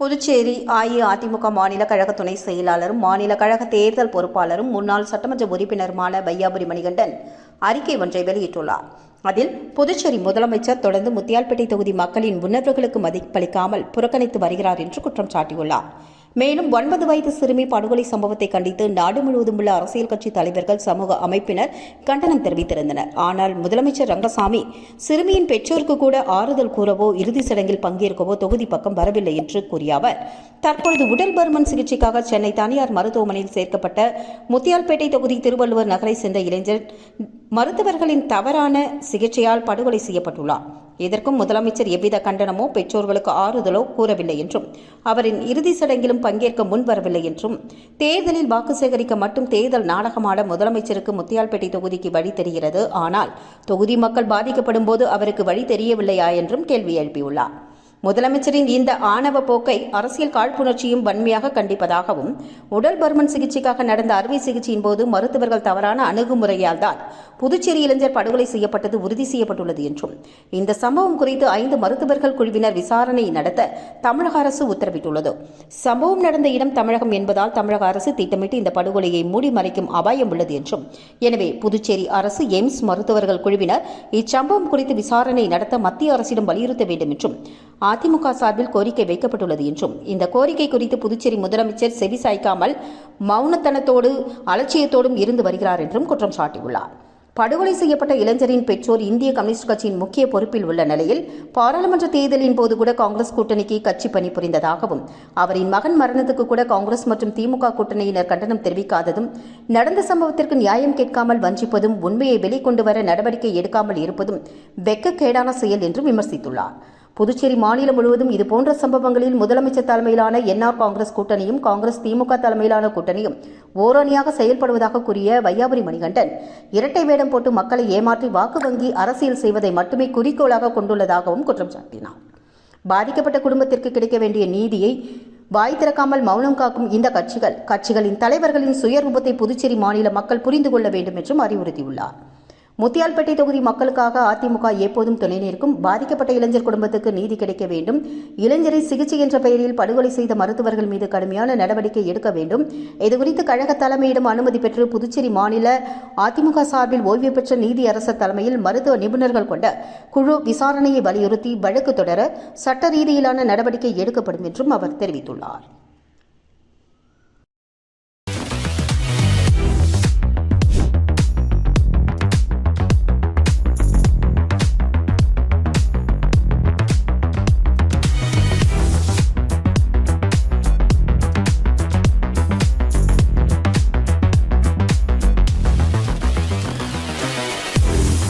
புதுச்சேரி அஇஅதிமுக மாநில கழக துணை செயலாளரும் மாநில கழக தேர்தல் பொறுப்பாளரும் முன்னாள் சட்டமன்ற உறுப்பினருமான வையாபுரி மணிகண்டன் அறிக்கை ஒன்றை வெளியிட்டுள்ளார். அதில் புதுச்சேரி முதலமைச்சர் தொடர்ந்து முத்தியால்பேட்டை தொகுதி மக்களின் உணர்வுகளுக்கு மதிப்பளிக்காமல் புறக்கணித்து வருகிறார் என்று குற்றம் சாட்டியுள்ளார். மேலும் 9 வயது சிறுமி படுகொலை சம்பவத்தை கண்டித்து நாடு முழுவதும் உள்ள அரசியல் கட்சி தலைவர்கள், சமூக அமைப்பினர் கண்டனம் தெரிவித்திருந்தனர். ஆனால் முதலமைச்சர் ரங்கசாமி சிறுமியின் பெற்றோருக்கு கூட ஆறுதல் கூறவோ இறுதி சடங்கில் பங்கேற்கவோ தொகுதி பக்கம் வரவில்லை என்று கூறிய அவர், தற்பொழுது உடல் பருமன் சிகிச்சைக்காக சென்னை தனியார் மருத்துவமனையில் சேர்க்கப்பட்ட முத்தியால்பேட்டை தொகுதி திருவள்ளுவர் நகரை சேர்ந்த இளைஞர் மருத்துவர்களின் தவறான சிகிச்சையால் படுகொலை செய்யப்பட்டுள்ளார். இதற்கும் முதலமைச்சர் எவ்வித கண்டனமோ பெற்றோர்களுக்கு ஆறுதலோ கூறவில்லை என்றும், அவரின் இறுதி சடங்கிலும் பங்கேற்க முன்வரவில்லை என்றும், தேர்தலில் வாக்கு சேகரிக்க மட்டும் தேர்தல் நாடகமாட முதலமைச்சருக்கு முத்தியால்பேட்டை தொகுதிக்கு வழி தெரிகிறது, ஆனால் தொகுதி மக்கள் பாதிக்கப்படும் போது அவருக்கு வழி தெரியவில்லையா என்றும் கேள்வி எழுப்பியுள்ளார். முதலமைச்சரின் இந்த ஆணவ போக்கை அரசியல் காழ்ப்புணர்ச்சியும் வன்மையாக கண்டிப்பதாகவும், உடல் பருமன் சிகிச்சைக்காக நடந்த அறுவை சிகிச்சையின் போது மருத்துவர்கள் தவறான அணுகுமுறையால் தான் புதுச்சேரி இளைஞர் படுகொலை செய்யப்பட்டது உறுதி செய்யப்பட்டுள்ளது என்றும், இந்த சம்பவம் குறித்து 5 மருத்துவர்கள் குழுவினர் விசாரணை நடத்த தமிழக அரசு உத்தரவிட்டுள்ளது. சம்பவம் நடந்த இடம் தமிழகம் என்பதால் தமிழக அரசு திட்டமிட்டு இந்த படுகொலையை மூடி மறைக்கும் அபாயம் உள்ளது என்றும், எனவே புதுச்சேரி அரசு எய்ம்ஸ் மருத்துவர்கள் குழுவினர் இச்சம்பவம் குறித்து விசாரணை நடத்த மத்திய அரசிடம் வலியுறுத்த வேண்டும் என்றும் அதிமுக சார்பில் கோரிக்கை வைக்கப்பட்டுள்ளது என்றும், இந்த கோரிக்கை குறித்து புதுச்சேரி முதலமைச்சர் செவிசாய்க்காமல் மௌனத்தனத்தோடு அலட்சியத்தோடும் இருந்து வருகிறார் என்றும் குற்றம் சாட்டியுள்ளார். படுகொலை செய்யப்பட்ட இளைஞரின் பெற்றோர் இந்திய கம்யூனிஸ்ட் கட்சியின் முக்கிய பொறுப்பில் உள்ள நிலையில் பாராளுமன்ற தேர்தலின் போது கூட காங்கிரஸ் கூட்டணிக்கு கட்சி பணிபுரிந்ததாகவும், அவரின் மகன் மரணத்துக்கு கூட காங்கிரஸ் மற்றும் திமுக கூட்டணியினர் கண்டனம் தெரிவிக்காததும், நடந்த சம்பவத்திற்கு நியாயம் கேட்காமல் வஞ்சிப்பதும், உண்மையை வெளிக்கொண்டு வர நடவடிக்கை எடுக்காமல் இருப்பதும் வெட்கக்கேடான செயல் என்று விமர்சித்துள்ளார். புதுச்சேரி மாநிலம் முழுவதும் இதுபோன்ற சம்பவங்களில் முதலமைச்சர் தலைமையிலான என்ஆர் காங்கிரஸ் கூட்டணியும் காங்கிரஸ் திமுக தலைமையிலான கூட்டணியும் ஓரணியாக செயல்படுவதாக கூறிய வையாபுரி மணிகண்டன், இரட்டை வேடம் போட்டு மக்களை ஏமாற்றி வாக்கு வங்கி அரசியல் செய்வதை மட்டுமே குறிக்கோளாக கொண்டுள்ளதாகவும் குற்றம் சாட்டினார். பாதிக்கப்பட்ட குடும்பத்திற்கு கிடைக்க வேண்டிய நீதியை வாய் திறக்காமல் மௌனம் காக்கும் இந்த கட்சிகளின் தலைவர்களின் சுயரூபத்தை புதுச்சேரி மாநில மக்கள் புரிந்து கொள்ள வேண்டும் என்றும் அறிவுறுத்தியுள்ளார். முத்தியால்பேட்டை தொகுதி மக்களுக்காக அதிமுக எப்போதும் துணை நிற்கும். பாதிக்கப்பட்ட இளைஞர் குடும்பத்துக்கு நீதி கிடைக்க வேண்டும். இளைஞரை சிகிச்சை என்ற பெயரில் படுகொலை செய்த மருத்துவர்கள் மீது கடுமையான நடவடிக்கை எடுக்க வேண்டும். இதுகுறித்து கழக தலைமையிடம் அனுமதி பெற்று புதுச்சேரி மாநில அதிமுக சார்பில் ஓய்வு பெற்ற நீதி அரசர் தலைமையில் மருத்துவ நிபுணர்கள் கொண்ட குழு விசாரணையை வலியுறுத்தி வழக்கு தொடர சட்ட ரீதியிலான நடவடிக்கை எடுக்கப்படும் என்றும் அவர் தெரிவித்துள்ளார்.